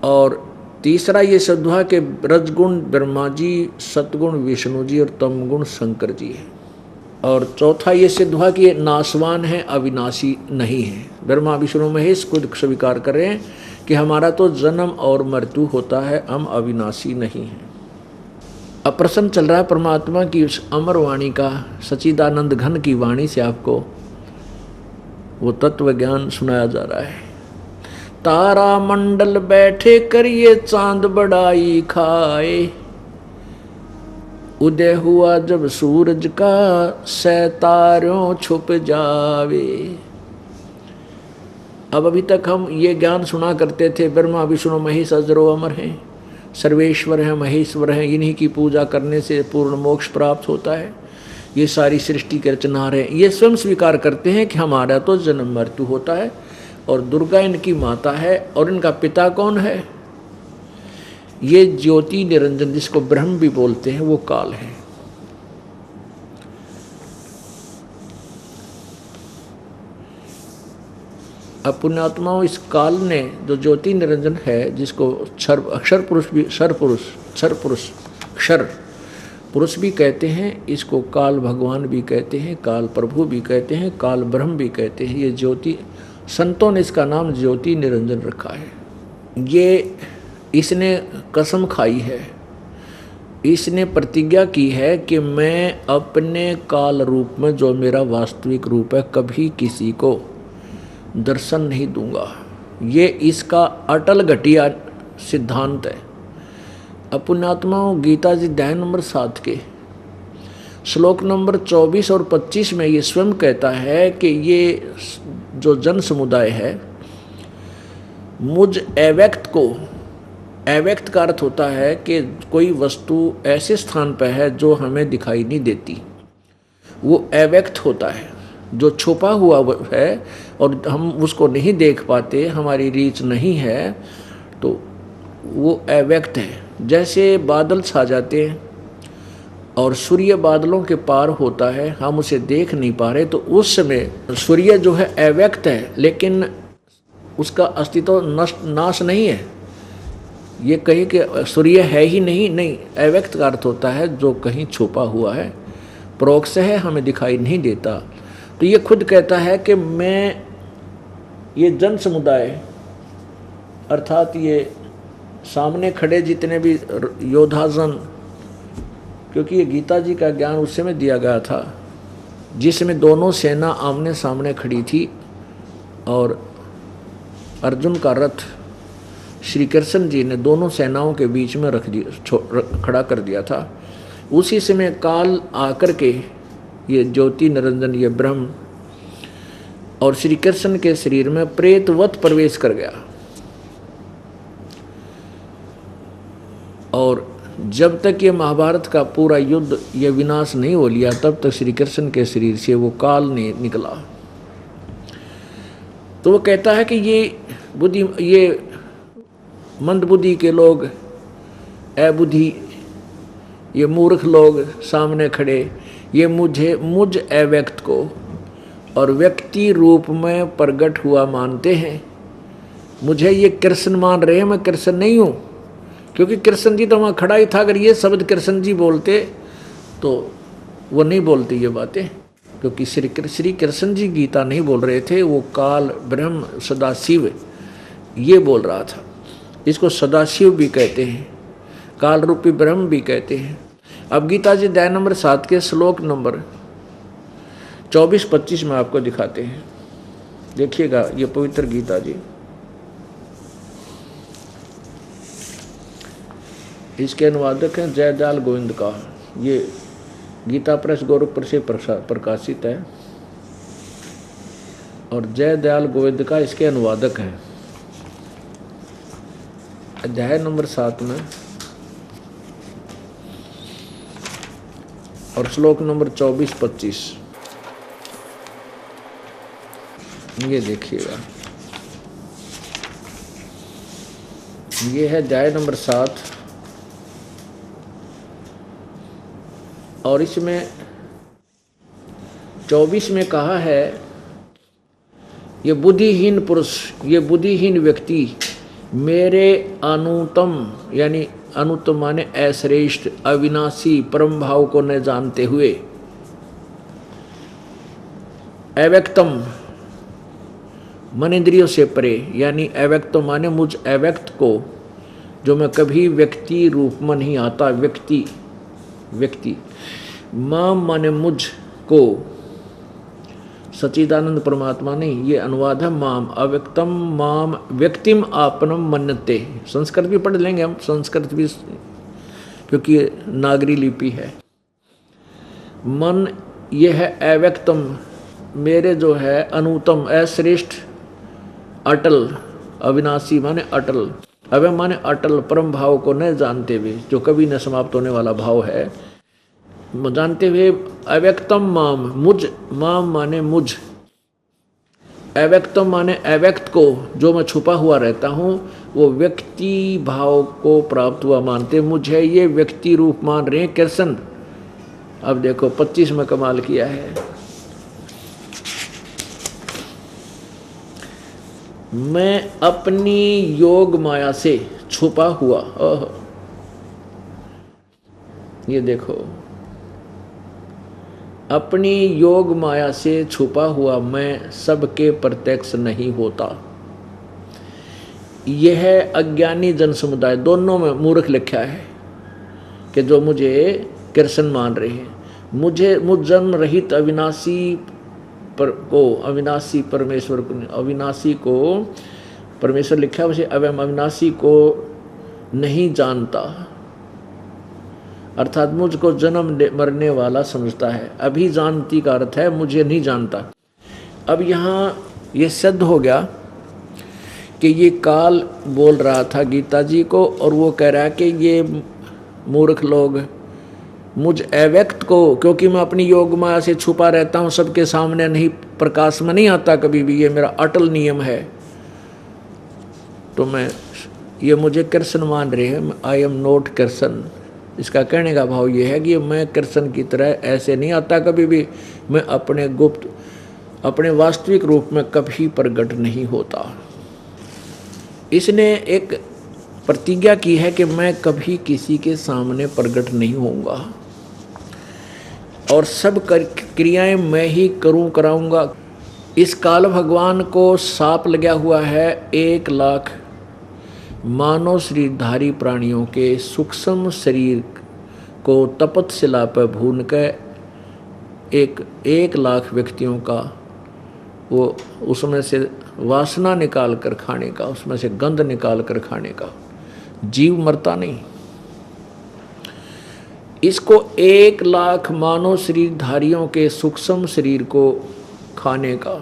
और तीसरा ये सिद्ध हुआ कि रजगुण ब्रह्मा जी, सतगुण विष्णु जी और तमगुण शंकर जी है। और चौथा ये सिद्ध हुआ कि ये नाशवान है, अविनाशी नहीं है। ब्रह्मा विष्णु महेश खुद स्वीकार कर रहे हैं कि हमारा तो जन्म और मृत्यु होता है, हम अविनाशी नहीं हैं। अब प्रश्न चल रहा है परमात्मा की उस अमर वाणी का, सच्चिदानंद घन की वाणी से आपको वो तत्व ज्ञान सुनाया जा रहा है। तारा मंडल बैठे करिए चांद बड़ाई खाए, उदय हुआ जब सूरज का सैतारों छुप जावे। अब अभी तक हम ये ज्ञान सुना करते थे, ब्रह्मा विष्णु महेश अजरो अमर हैं, सर्वेश्वर हैं, महेश्वर हैं, इन्हीं की पूजा करने से पूर्ण मोक्ष प्राप्त होता है। ये सारी सृष्टि के रचनार हैं। ये स्वयं स्वीकार करते हैं कि हमारा तो जन्म मृत्यु होता है, और दुर्गा इनकी माता है। और इनका पिता कौन है? ये ज्योति निरंजन, जिसको ब्रह्म भी बोलते हैं, वो काल है। अब पुण्यात्माओं, इस काल ने जो ज्योति निरंजन है, जिसको अक्षर पुरुष भी, क्षर पुरुष, क्षर पुरुष, क्षर पुरुष भी कहते हैं, इसको काल भगवान भी कहते हैं, काल प्रभु भी कहते हैं, काल ब्रह्म भी कहते हैं। ये ज्योति, संतों ने इसका नाम ज्योति निरंजन रखा है। ये इसने कसम खाई है, इसने प्रतिज्ञा की है कि मैं अपने काल रूप में, जो मेरा वास्तविक रूप है, कभी किसी को दर्शन नहीं दूंगा। ये इसका अटल घटिया सिद्धांत है। पुण्यात्माओं, गीता जी अध्याय नंबर 7 के श्लोक नंबर 24 और 25 में ये स्वयं कहता है कि ये जो जन समुदाय है, मुझ अव्यक्त को, अव्यक्त का अर्थ होता है कि कोई वस्तु ऐसे स्थान पर है जो हमें दिखाई नहीं देती, वो अव्यक्त होता है। जो छुपा हुआ है और हम उसको नहीं देख पाते, हमारी रीच नहीं है, तो वो अव्यक्त है। जैसे बादल छा जाते हैं और सूर्य बादलों के पार होता है, हम उसे देख नहीं पा रहे, तो उस समय सूर्य जो है अव्यक्त है, लेकिन उसका अस्तित्व नाश नहीं है। ये कहे कि सूर्य है ही नहीं, नहीं, अव्यक्त का अर्थ होता है जो कहीं छुपा हुआ है, परोक्ष है, हमें दिखाई नहीं देता। तो ये खुद कहता है कि मैं, ये जन समुदाय अर्थात ये सामने खड़े जितने भी योद्धाजन, क्योंकि ये गीता जी का ज्ञान उस समय दिया गया था जिसमें दोनों सेना आमने सामने खड़ी थी और अर्जुन का रथ श्री कृष्ण जी ने दोनों सेनाओं के बीच में खड़ा कर दिया था। उसी समय काल आकर के ये ज्योति निरंजन, ये ब्रह्म, और श्री कृष्ण के शरीर में प्रेतवत प्रवेश कर गया। और जब तक ये महाभारत का पूरा युद्ध, ये विनाश नहीं हो लिया, तब तक श्री कृष्ण के शरीर से वो काल नहीं निकला। तो वो कहता है कि ये मंदबुद्धि के लोग, अबुद्धि, ये मूर्ख लोग सामने खड़े, ये मुझ अव्यक्त को और व्यक्ति रूप में प्रकट हुआ मानते हैं। मुझे ये कृष्ण मान रहे हैं, मैं कृष्ण नहीं हूँ, क्योंकि कृष्ण जी तो वहाँ खड़ा ही था। अगर ये शब्द कृष्ण जी बोलते तो वो नहीं बोलते ये बातें, क्योंकि श्री कृष्ण जी गीता नहीं बोल रहे थे, वो काल ब्रह्म सदाशिव ये बोल रहा था। इसको सदाशिव भी कहते हैं, काल रूपी ब्रह्म भी कहते हैं। अब गीता जी अध्याय नंबर 7 के श्लोक नंबर 24-25 में आपको दिखाते हैं। देखिएगा, ये पवित्र गीता जी, इसके अनुवादक हैं जयदयाल गोविंद का। ये गीता प्रेस गोरखपुर से प्रकाशित है और जयदयाल गोविंद का इसके अनुवादक हैं। अध्याय नंबर 7 में और श्लोक नंबर 24-25 ये देखिएगा। ये है अध्याय नंबर 7 और इसमें 24 में कहा है, ये बुद्धिहीन पुरुष, ये बुद्धिहीन व्यक्ति मेरे अनुतम, यानी अनुतम माने अश्रेष्ठ, अविनाशी परम भाव को न जानते हुए, अव्यक्तम मन इंद्रियों से परे, यानी अव्यक्तम माने मुझ अव्यक्त को, जो मैं कभी व्यक्ति रूप में नहीं आता, व्यक्ति माम माने मुझ को, सच्चिदानंद परमात्मा नहीं, ये अनुवाद है माम, अव्यक्तम माम व्यक्तिम आपनम मन्यते। संस्कृत भी पढ़ लेंगे हम, संस्कृत भी, क्योंकि ये नागरी लिपि है। मन ये है अव्यक्तम, मेरे जो है अनुतम, अश्रेष्ठ, अटल, अविनाशी माने अटल, अव्यय माने अटल परम भाव को न जानते हुए, जो कभी न समाप्त होने वाला भाव है, जानते हुए अव्यक्तम माम, मुझ, माम माने मुझ, अव्यक्तम माने अव्यक्त को, जो मैं छुपा हुआ रहता हूँ, वो व्यक्ति भाव को प्राप्त हुआ मानते, मुझे ये व्यक्ति रूप मान रहे हैं कृष्ण। अब देखो 25 में कमाल किया है, मैं अपनी योग माया से छुपा हुआ, ये देखो अपनी योग माया से छुपा हुआ मैं सबके प्रत्यक्ष नहीं होता। यह अज्ञानी जन समुदाय दोनों में मूर्ख लिखा है कि जो मुझे कृष्ण मान रहे हैं, मुझ जन्म रहित अविनाशी अविनाशी परमेश्वर को, अविनाशी को परमेश्वर लिखा है, वैसे अविनाशी को नहीं जानता, अर्थात मुझको जन्म मरने वाला समझता है। अभी जानती का अर्थ है मुझे नहीं जानता। अब यहाँ ये सिद्ध हो गया कि ये काल बोल रहा था गीता जी को, और वो कह रहा है कि ये मूर्ख लोग मुझ अव्यक्त को, क्योंकि मैं अपनी योग माया से छुपा रहता हूँ, सबके सामने नहीं, प्रकाश में नहीं आता कभी भी, ये मेरा अटल नियम है, तो ये मुझे कृष्ण मान रहे हैं। I am not Krishna. इसका कहने का भाव ये है कि मैं कृष्ण की तरह ऐसे नहीं आता कभी भी, मैं अपने गुप्त, अपने वास्तविक रूप में कभी प्रकट नहीं होता। इसने एक प्रतिज्ञा की है कि मैं कभी किसी के सामने प्रकट नहीं होऊंगा और सब क्रियाएं मैं ही कराऊंगा। इस काल भगवान को साप लगा हुआ है 1 लाख मानव शरीरधारी प्राणियों के सूक्ष्म शरीर को तपतशिला पर भून कर 1 लाख व्यक्तियों का वो उसमें से वासना निकाल कर खाने का, उसमें से गंध निकाल कर खाने का। जीव मरता नहीं। इसको 1 लाख मानव शरीरधारियों के सूक्ष्म शरीर को खाने का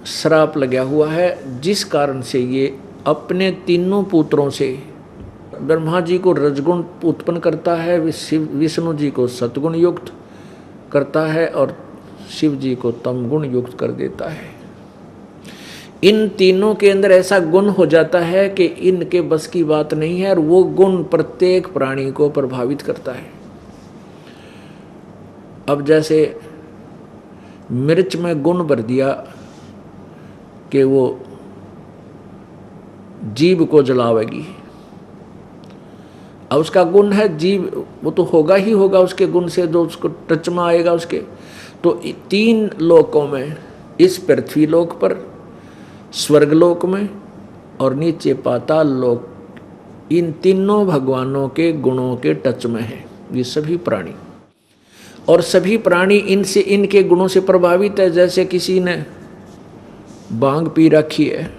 श्राप लगा हुआ है, जिस कारण से ये अपने तीनों पुत्रों से ब्रह्मा जी को रजगुण उत्पन्न करता है, विष्णु जी को सतगुण युक्त करता है और शिव जी को तमगुण युक्त कर देता है। इन तीनों के अंदर ऐसा गुण हो जाता है कि इनके बस की बात नहीं है, और वो गुण प्रत्येक प्राणी को प्रभावित करता है। अब जैसे मिर्च में गुण भर दिया कि वो जीभ को जलावेगी, अब उसका गुण है जीभ, वो तो होगा ही होगा उसके गुण से, जो उसको टच में आएगा उसके। तो 3 लोकों में, इस पृथ्वी लोक पर, स्वर्गलोक में और नीचे पाताल लोक, इन तीनों भगवानों के गुणों के टच में है ये सभी प्राणी। और सभी प्राणी इनसे, इनके गुणों से प्रभावित है। जैसे किसी ने भांग पी रखी है,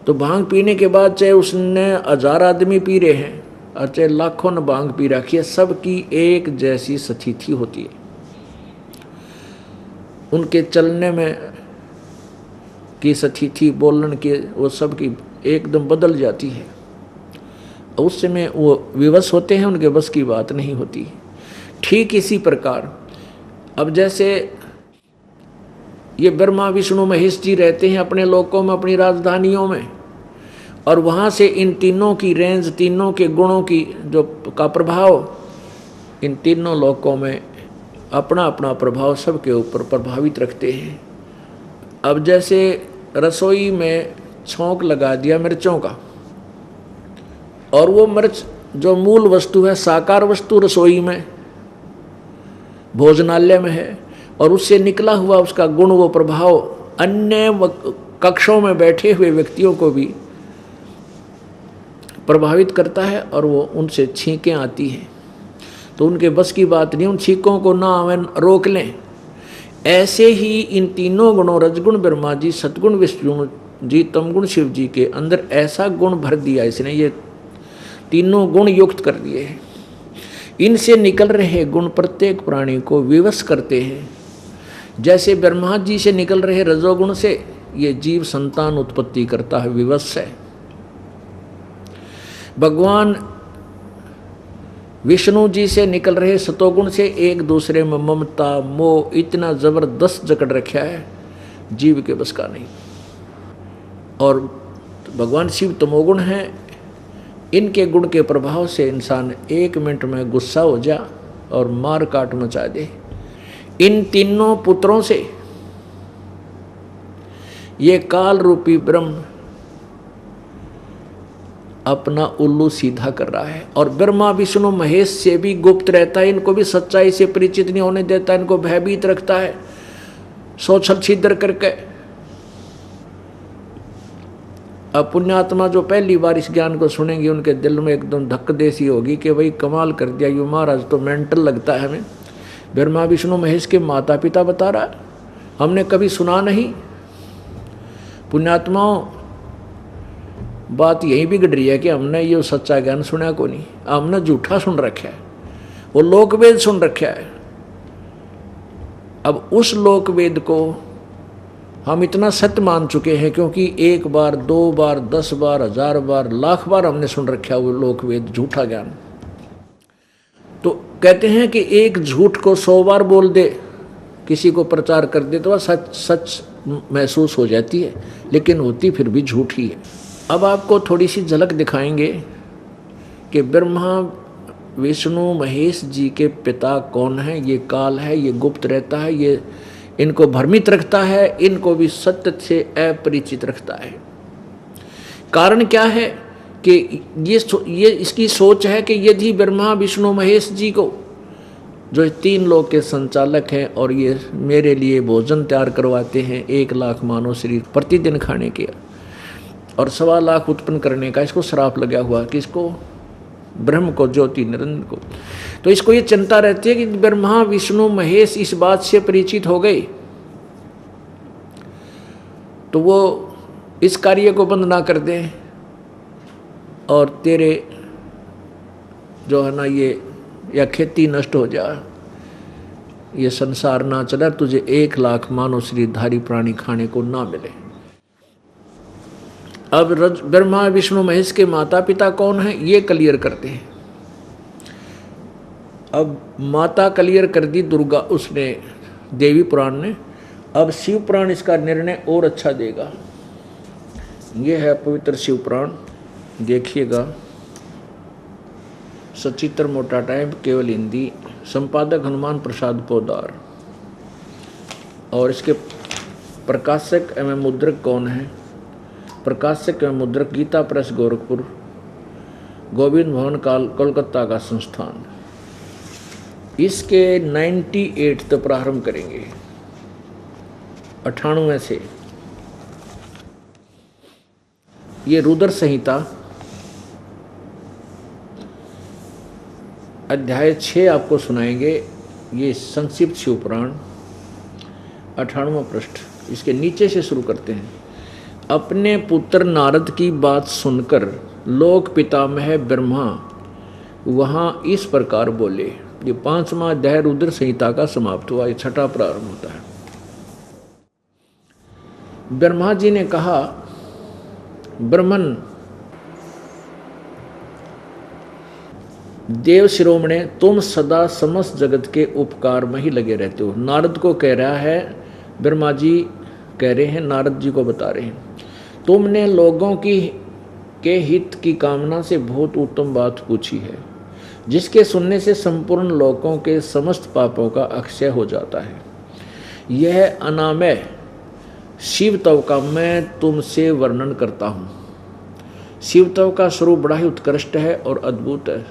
तो भांग पीने के बाद चाहे उसने 1000 आदमी पी रहे हैं और चाहे लाखों ने भांग पी रखी है, सबकी एक जैसी स्थिति होती है। उनके चलने में की स्थिति, बोलने के, वो सबकी एकदम बदल जाती है। उस समय वो विवश होते हैं, उनके बस की बात नहीं होती। ठीक इसी प्रकार अब जैसे ये ब्रह्मा विष्णु महेश जी रहते हैं अपने लोकों में, अपनी राजधानियों में, और वहाँ से इन तीनों की रेंज, तीनों के गुणों की जो का प्रभाव इन तीनों लोकों में अपना अपना प्रभाव सबके ऊपर प्रभावित रखते हैं। अब जैसे रसोई में छौंक लगा दिया मिर्चों का, और वो मिर्च जो मूल वस्तु है, साकार वस्तु रसोई में, भोजनालय में है, और उससे निकला हुआ उसका गुण, वो प्रभाव अन्य कक्षों में बैठे हुए व्यक्तियों को भी प्रभावित करता है, और वो उनसे छींकें आती हैं तो उनके बस की बात नहीं, उन छींकों को ना रोक लें। ऐसे ही इन तीनों गुणों, रजगुण ब्रह्मा जी, सतगुण विष्णु जी, तमगुण शिव जी के अंदर ऐसा गुण भर दिया इसने, ये तीनों गुण युक्त कर दिए हैं। इनसे निकल रहे गुण प्रत्येक प्राणी को विवश करते हैं। जैसे ब्रह्मा जी से निकल रहे रजोगुण से ये जीव संतान उत्पत्ति करता है, विवश है। भगवान विष्णु जी से निकल रहे सतोगुण से एक दूसरे में ममता, मोह इतना जबरदस्त जकड़ रखा है, जीव के बस का नहीं। और भगवान शिव तमोगुण हैं, इनके गुण के प्रभाव से इंसान 1 मिनट में गुस्सा हो जा और मार काट मचा दे। इन तीनों पुत्रों से ये काल रूपी ब्रह्म अपना उल्लू सीधा कर रहा है। और ब्रह्मा विष्णु महेश से भी गुप्त रहता है, इनको भी सच्चाई से परिचित नहीं होने देता, इनको भयभीत रखता है सोचल छिद्र करके। अब पुण्यात्मा जो पहली बार इस ज्ञान को सुनेंगे उनके दिल में एकदम धक्क देसी होगी कि भाई कमाल कर दिया, यू महाराज तो मेंटल लगता है हमें। ब्रह्मा विष्णु महेश के माता पिता बता रहा है, हमने कभी सुना नहीं। पुण्यात्माओं, बात यही बिगड़ रही है कि हमने ये सच्चा ज्ञान सुना को नहीं, हमने झूठा सुन रखा है, वो लोकवेद सुन रखा है। अब उस लोकवेद को हम इतना सत्य मान चुके हैं क्योंकि 1 बार 2 बार 10 बार 1000 बार लाख बार हमने सुन रखा है वो लोकवेद झूठा ज्ञान। तो कहते हैं कि एक झूठ को 100 बार बोल दे, किसी को प्रचार कर दे तो वह सच सच महसूस हो जाती है, लेकिन होती फिर भी झूठी है। अब आपको थोड़ी सी झलक दिखाएंगे कि ब्रह्मा विष्णु महेश जी के पिता कौन है। ये काल है, ये गुप्त रहता है, ये इनको भ्रमित रखता है, इनको भी सत्य से अपरिचित रखता है। कारण क्या है कि ये इसकी सोच है कि यदि ब्रह्मा विष्णु महेश जी को, जो 3 लोक के संचालक हैं और ये मेरे लिए भोजन तैयार करवाते हैं 1 लाख मानव शरीर प्रतिदिन खाने के और 1.25 लाख उत्पन्न करने का, इसको श्राप लगा हुआ, किसको? ब्रह्म को, ज्योति निरंजन को। तो इसको ये चिंता रहती है कि ब्रह्मा विष्णु महेश इस बात से परिचित हो गए तो वो इस कार्य को बंद ना कर दें और तेरे जो है ना ये या खेती नष्ट हो जाए, ये संसार ना चले, तुझे 1 लाख मानव शरीरधारी प्राणी खाने को ना मिले। अब ब्रह्मा विष्णु महेश के माता पिता कौन है ये क्लियर करते हैं। अब माता क्लियर कर दी दुर्गा, उसने देवी पुराण ने। अब शिव पुराण इसका निर्णय और अच्छा देगा। ये है पवित्र शिव पुराण, देखिएगा। सचित्र मोटा टाइप, केवल हिंदी, संपादक हनुमान प्रसाद पोदार। और इसके प्रकाशक एवं मुद्रक कौन है? प्रकाशक एवं मुद्रक गीता प्रेस गोरखपुर, गोविंद भवन कोलकाता का संस्थान। इसके 98 तो प्रारंभ करेंगे, 98 से। ये रुद्र संहिता अध्याय 6 आपको सुनाएंगे। ये संक्षिप्त शिव पुराण 98वां पृष्ठ, इसके नीचे से शुरू करते हैं। अपने पुत्र नारद की बात सुनकर लोक पितामह ब्रह्मा वहाँ इस प्रकार बोले। ये 5वां अध्याय रुद्र संहिता का समाप्त हुआ, ये 6ठा प्रारंभ होता है। ब्रह्मा जी ने कहा, ब्रह्मन देव शिरोमणे, तुम सदा समस्त जगत के उपकार में ही लगे रहते हो। नारद को कह रहा है, ब्रह्मा जी कह रहे हैं, नारद जी को बता रहे हैं, तुमने लोगों के हित की कामना से बहुत उत्तम बात पूछी है, जिसके सुनने से संपूर्ण लोगों के समस्त पापों का अक्षय हो जाता है। यह अनामय शिव तव का मैं तुमसे वर्णन करता हूँ। शिव तव का स्वरूप बड़ा ही उत्कृष्ट है और अद्भुत है,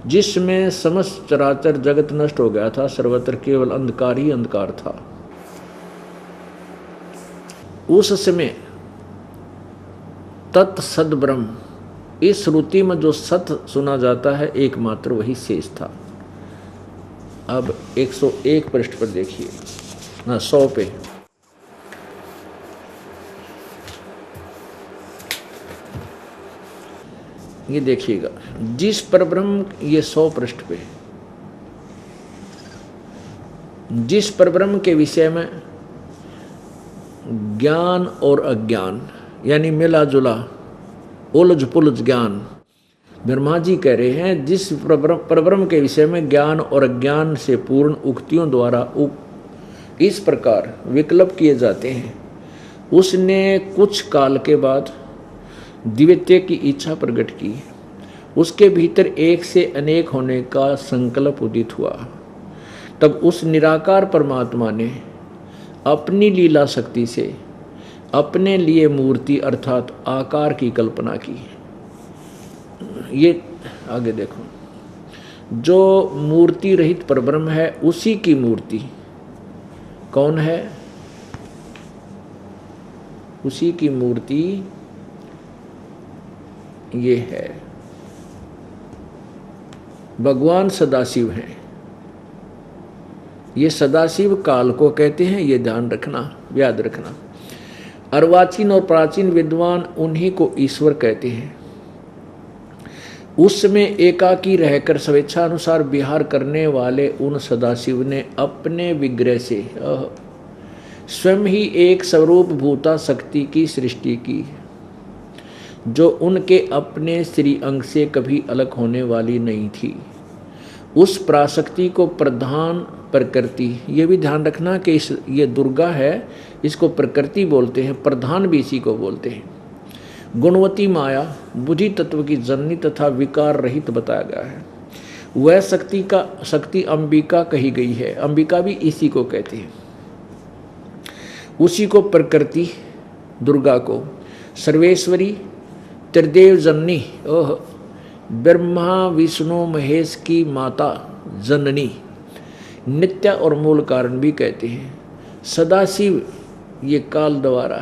जिसमें समस्त चराचर जगत नष्ट हो गया था, सर्वत्र केवल अंधकार ही अंधकार था। उस समय तत् सद ब्रह्म, इस श्रुति में जो सत सुना जाता है एकमात्र वही शेष था। अब 101 पृष्ठ पर देखिए ना, 100 पे। ये देखिएगा, जिस परब्रह्म, ये 100 पृष्ठ पे, जिस परब्रह्म के विषय में ज्ञान और अज्ञान यानी मिला जुला उलझ पुलझ ज्ञान, ब्रह्मा जी कह रहे हैं, जिस परब्रह्म के विषय में ज्ञान और अज्ञान से पूर्ण उक्तियों द्वारा इस प्रकार विकल्प किए जाते हैं, उसने कुछ काल के बाद द्वितीय की इच्छा प्रकट की। उसके भीतर एक से अनेक होने का संकल्प उदित हुआ। तब उस निराकार परमात्मा ने अपनी लीला शक्ति से अपने लिए मूर्ति अर्थात आकार की कल्पना की। ये आगे देखो, जो मूर्ति रहित परब्रह्म है उसी की मूर्ति कौन है? उसी की मूर्ति ये है, भगवान सदाशिव हैं। ये सदाशिव काल को कहते हैं, ये ध्यान रखना, याद रखना। अर्वाचीन और प्राचीन विद्वान उन्हीं को ईश्वर कहते हैं। उसमें एकाकी रहकर स्वेच्छानुसार विहार करने वाले उन सदाशिव ने अपने विग्रह से स्वयं ही एक स्वरूप भूता शक्ति की सृष्टि की, जो उनके अपने श्री अंग से कभी अलग होने वाली नहीं थी। उस पराशक्ति को प्रधान प्रकृति, ये भी ध्यान रखना कि ये दुर्गा है, इसको प्रकृति बोलते हैं, प्रधान भी इसी को बोलते हैं। गुणवती माया बुद्धि तत्व की जननी तथा विकार रहित बताया गया है। वह शक्ति अंबिका कही गई है, अंबिका भी इसी को कहते हैं। उसी को प्रकृति दुर्गा को सर्वेश्वरी त्रिदेव जननी, ब्रह्मा विष्णु महेश की माता जननी, नित्य और मूल कारण भी कहते हैं। सदाशिव ये काल द्वारा,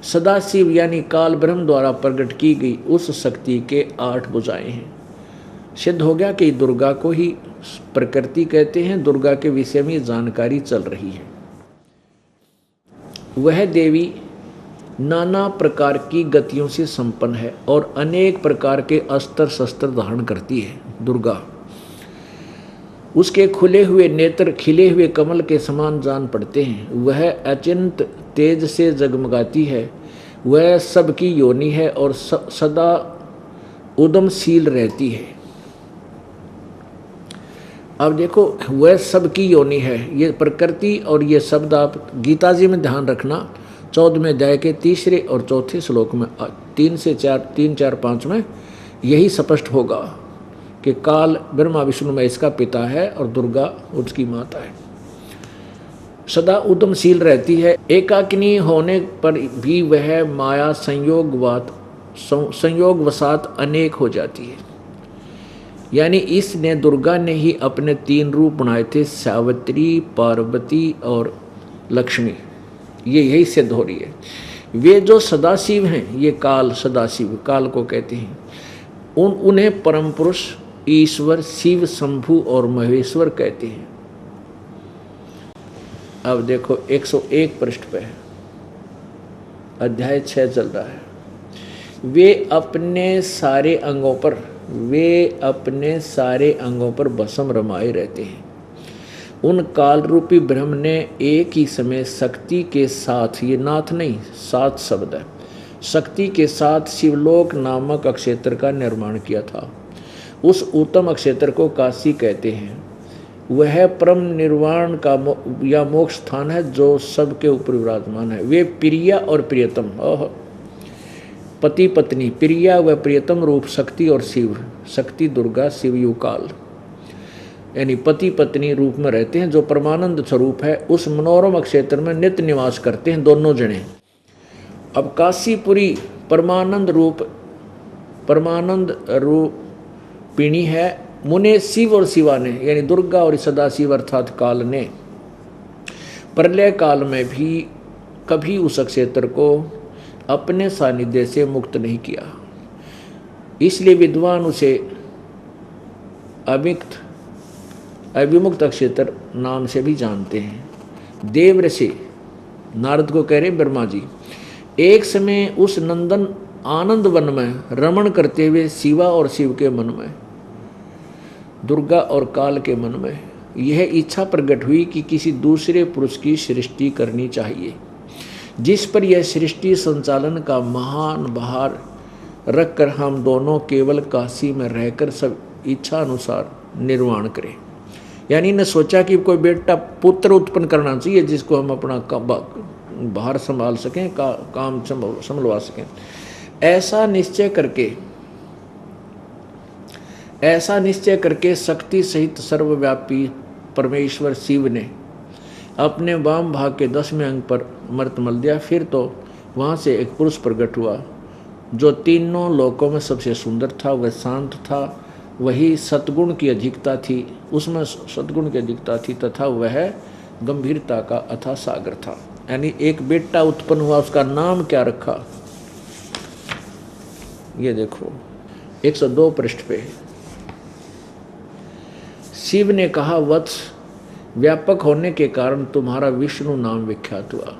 सदाशिव यानी काल ब्रह्म द्वारा प्रकट की गई उस शक्ति के 8 भुजाएं हैं। सिद्ध हो गया कि दुर्गा को ही प्रकृति कहते हैं। दुर्गा के विषय में जानकारी चल रही है। वह देवी नाना प्रकार की गतियों से संपन्न है और अनेक प्रकार के अस्त्र शस्त्र धारण करती है। दुर्गा, उसके खुले हुए नेत्र खिले हुए कमल के समान जान पड़ते हैं। वह अचिंत तेज से जगमगाती है। वह सबकी योनि है और सदा उद्यमशील रहती है। अब देखो, वह सबकी योनि है, ये प्रकृति और ये शब्द आप गीता जी में ध्यान रखना। 14वें अध्याय के 3 और 4 श्लोक में 3 से 4, 5 में यही स्पष्ट होगा कि काल ब्रह्मा विष्णु महेश का पिता है और दुर्गा उसकी माता है। सदा उद्यमशील रहती है। एकाकिनी होने पर भी वह माया संयोगवशात अनेक हो जाती है। यानी इसने दुर्गा ने ही अपने 3 रूप बनाए थे, सावित्री, पार्वती और लक्ष्मी। ये यही सिद्ध हो रही है। वे जो सदाशिव हैं, ये काल सदाशिव काल को कहते हैं, उन्हें परम पुरुष ईश्वर शिव शंभु और महेश्वर कहते हैं। अब देखो 101 पृष्ठ पे अध्याय 6 चल रहा है। वे अपने सारे अंगों पर भस्म रमाए रहते हैं। उन काल रूपी ब्रह्म ने एक ही समय शक्ति के साथ, ये नाथ नहीं, सात शब्द है, शक्ति के साथ शिवलोक नामक अक्षेत्र का निर्माण किया था। उस उत्तम अक्षेत्र को काशी कहते हैं। वह परम निर्वाण का या मोक्ष स्थान है जो सबके ऊपर विराजमान है। वे प्रिया और प्रियतम, पति पत्नी, प्रिया व प्रियतम रूप शक्ति और शिव, शक्ति दुर्गा, शिव युकाल, यानी पति पत्नी रूप में रहते हैं, जो परमानंद स्वरूप है। उस मनोरम क्षेत्र में नित्य निवास करते हैं दोनों जने। अब काशीपुरी परमानंद रूपिणी है। मुने शिव और शिवा ने, यानी दुर्गा और सदाशिव अर्थात काल ने प्रलय काल में भी कभी उस क्षेत्र को अपने सानिध्य से मुक्त नहीं किया। इसलिए विद्वान उसे अविमुक्त क्षेत्र नाम से भी जानते हैं। देव ऋषि नारद को कह रहे ब्रह्मा जी, एक समय उस नंदन आनंद वन में रमण करते हुए शिवा और शिव के मन में, दुर्गा और काल के मन में यह इच्छा प्रकट हुई कि किसी दूसरे पुरुष की सृष्टि करनी चाहिए, जिस पर यह सृष्टि संचालन का महान भार रखकर हम दोनों केवल काशी में रहकर सब इच्छा अनुसार निर्वाण करें। यानी ने सोचा कि कोई बेटा पुत्र उत्पन्न करना चाहिए जिसको हम अपना भार संभाल सकें, काम संभलवा सकें। ऐसा निश्चय करके शक्ति सहित सर्वव्यापी परमेश्वर शिव ने अपने वाम भाग के 10वें अंग पर अमृत मल दिया। फिर तो वहाँ से एक पुरुष प्रकट हुआ जो तीनों लोकों में सबसे सुंदर था, वह शांत था, वही सद्गुण की अधिकता थी, उसमें सद्गुण की अधिकता थी, तथा वह गंभीरता का अथाह सागर था। यानी एक बेटा उत्पन्न हुआ, उसका नाम क्या रखा, ये देखो 102 पृष्ठ पे। शिव ने कहा, वत्स, व्यापक होने के कारण तुम्हारा विष्णु नाम विख्यात हुआ।